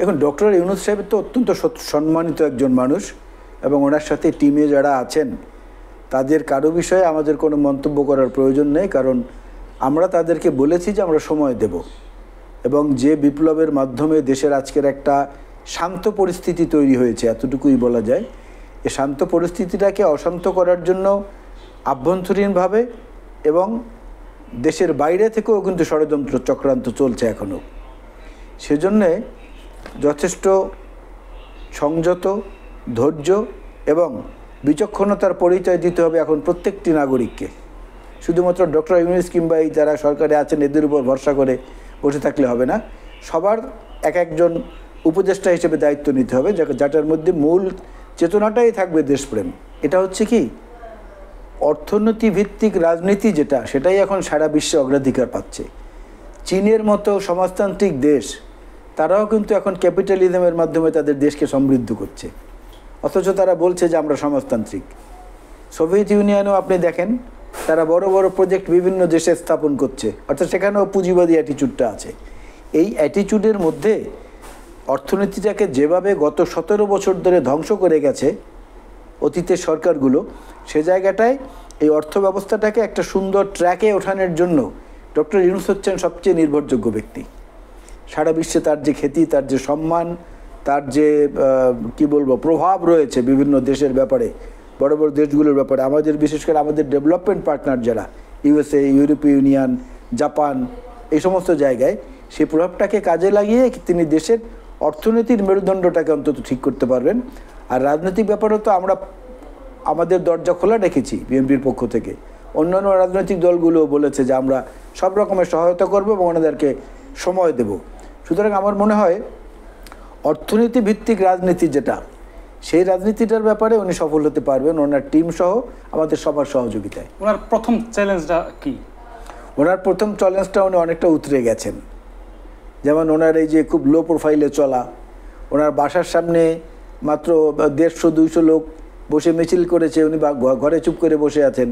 এখন ডক্টর ইউনূস সাহেব তো অত্যন্ত সম্মানিত একজন মানুষ, এবং ওনার সাথে টিমে যারা আছেন তাদের কারো বিষয়ে আমাদের কোনো মন্তব্য করার প্রয়োজন নেই, কারণ আমরা তাদেরকে বলেছি যে আমরা সময় দেব, এবং যে বিপ্লবের মাধ্যমে দেশের আজকের একটা শান্ত পরিস্থিতি তৈরি হয়েছে এতটুকুই বলা যায়। এই শান্ত পরিস্থিতিটাকে অশান্ত করার জন্য আভ্যন্তরীণভাবে এবং দেশের বাইরে থেকেও কিন্তু ষড়যন্ত্র চক্রান্ত চলছে এখনও। সেজন্যে যথেষ্ট সংযত, ধৈর্য এবং বিচক্ষণতার পরিচয় দিতে হবে এখন প্রত্যেকটি নাগরিককে। শুধুমাত্র ডক্টর ইউনূস কিংবা এই যারা সরকারে আছেন এদের উপর ভরসা করে বসে থাকলে হবে না, সবার এক একজন উপদেষ্টা হিসেবে দায়িত্ব নিতে হবে, যাটার মধ্যে মূল চেতনাটাই থাকবে দেশপ্রেম। এটা হচ্ছে কি অর্থনীতি ভিত্তিক রাজনীতি যেটা, সেটাই এখন সারা বিশ্বে অগ্রাধিকার পাচ্ছে। চীনের মতো সমাজতান্ত্রিক দেশ তারাও কিন্তু এখন ক্যাপিটালিজমের মাধ্যমে তাদের দেশকে সমৃদ্ধ করছে, অথচ তারা বলছে যে আমরা সমাজতান্ত্রিক। সোভিয়েত ইউনিয়নও আপনি দেখেন তারা বড় বড় প্রজেক্ট বিভিন্ন দেশে স্থাপন করছে, অর্থাৎ সেখানেও পুঁজিবাদী অ্যাটিচিউডটা আছে। এই অ্যাটিচিউডের মধ্যে অর্থনীতিটাকে যেভাবে গত 17 বছর ধরে ধ্বংস করে গেছে অতীতের সরকারগুলো, সে জায়গাটায় এই অর্থ ব্যবস্থাটাকে একটা সুন্দর ট্র্যাকে ওঠানোর জন্য ডক্টর ইউনূস হচ্ছেন সবচেয়ে নির্ভরযোগ্য ব্যক্তি। সারা বিশ্বে তার যে খ্যাতি, তার যে সম্মান, তার যে কি বলবো প্রভাব রয়েছে বিভিন্ন দেশের ব্যাপারে, বড় বড় দেশগুলোর ব্যাপারে, আমাদের বিশেষ করে আমাদের ডেভেলপমেন্ট পার্টনার যারা ইউএসএ, ইউরোপীয় ইউনিয়ন, জাপান, এই সমস্ত জায়গায় সেই প্রভাবটাকে কাজে লাগিয়ে তিনি দেশের অর্থনীতির মেরুদণ্ডটাকে অন্তত ঠিক করতে পারবেন। আর রাজনৈতিক ব্যাপারেও তো আমরা আমাদের দরজা খোলা রেখেছি বিএনপির পক্ষ থেকে। অন্যান্য রাজনৈতিক দলগুলো বলেছে যে আমরা সব রকমের সহায়তা করব এবং ওনাদেরকে সময় দেব। সুতরাং আমার মনে হয় অর্থনীতি ভিত্তিক রাজনীতি যেটা, সেই রাজনীতিটার ব্যাপারে উনি সফল হতে পারবেন ওনার টিম সহ আমাদের সবার সহযোগিতায়। ওনার প্রথম চ্যালেঞ্জটা কি? ওনার প্রথম চ্যালেঞ্জটা উনি অনেকটা উতরে গেছেন। যেমন ওনার এই যে খুব লো প্রোফাইলে চলা, ওনার বাসার সামনে মাত্র 150-200 লোক বসে মিছিল করেছে, উনি ঘরে চুপ করে বসে আছেন।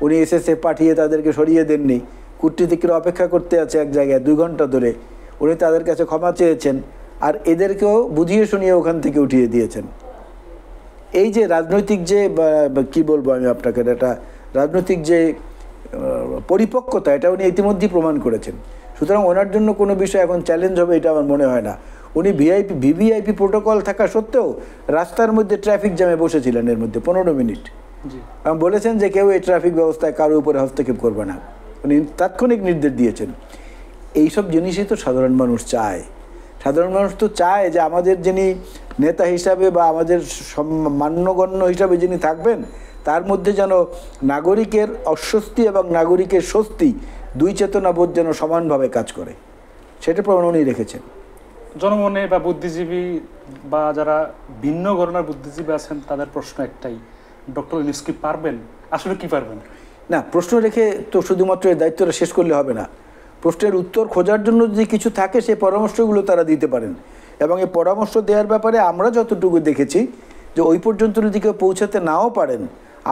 উনি এসএসএফ পাঠিয়ে তাদেরকে সরিয়ে দেননি, কূটনীতিকরা অপেক্ষা করতে আছে এক জায়গায় 2 ঘন্টা ধরে, উনি তাদের কাছে ক্ষমা চেয়েছেন আর এদেরকেও বুঝিয়ে শুনিয়ে ওখান থেকে উঠিয়ে দিয়েছেন। এই যে রাজনৈতিক যে কি বলবো আমি আপনাকে, একটা রাজনৈতিক যে পরিপক্কতা, এটা উনি ইতিমধ্যেই প্রমাণ করেছেন। সুতরাং ওনার জন্য কোনো বিষয় এখন চ্যালেঞ্জ হবে এটা আমার মনে হয় না। উনি ভিভিআইপি প্রোটোকল থাকা সত্ত্বেও রাস্তার মধ্যে ট্রাফিক জ্যামে বসেছিলেন এর মধ্যে 15 মিনিট, এবং বলেছেন যে কেউ এই ট্রাফিক ব্যবস্থায় কারোর উপরে হস্তক্ষেপ করবে না। উনি তাৎক্ষণিক নির্দেশ দিয়েছেন। এইসব জিনিসই তো সাধারণ মানুষ চায়। সাধারণ মানুষ তো চায় যে আমাদের যিনি নেতা হিসাবে বা আমাদের মান্যগণ্য হিসাবে যিনি থাকবেন, তার মধ্যে যেন নাগরিকের অস্বস্তি এবং নাগরিকের স্বস্তি, দুই চেতনাবোধ যেন সমানভাবে কাজ করে, সেটা প্রমাণ উনি রেখেছেন। জনমনে বা বুদ্ধিজীবী বা যারা ভিন্ন ঘরানার বুদ্ধিজীবী আছেন তাদের প্রশ্ন একটাই, ডক্টর ইউনূস কি পারবেন? আসলে কি পারবেন না, প্রশ্ন রেখে তো শুধুমাত্র এই দায়িত্বটা শেষ করলে হবে না। প্রশ্নের উত্তর খোঁজার জন্য যদি কিছু থাকে সেই পরামর্শগুলো তারা দিতে পারেন, এবং এই পরামর্শ দেওয়ার ব্যাপারে আমরা যতটুকু দেখেছি যে ওই পর্যন্ত যদি কেউ পৌঁছাতে নাও পারেন,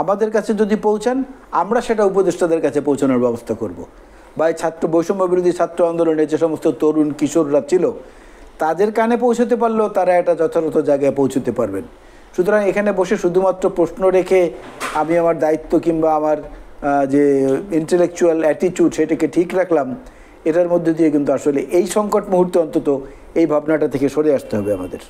আমাদের কাছে যদি পৌঁছান আমরা সেটা উপদেষ্টাদের কাছে পৌঁছানোর ব্যবস্থা করব। বা এই বৈষম্য বিরোধী ছাত্র আন্দোলনে যে সমস্ত তরুণ কিশোররা ছিল তাদের কানে পৌঁছতে পারলেও তারা এটা যথাযথ জায়গায় পৌঁছতে পারবেন। সুতরাং এখানে বসে শুধুমাত্র প্রশ্ন রেখে আমি আমার দায়িত্ব কিংবা আমার যে ইন্টেলেকচুয়াল অ্যাটিটিউড সেটাকে ঠিক রাখলাম, এটার মধ্যে দিয়ে কিন্তু আসলে এই সংকট মুহূর্তে অন্তত এই ভাবনাটা থেকে সরে আসতে হবে আমাদের।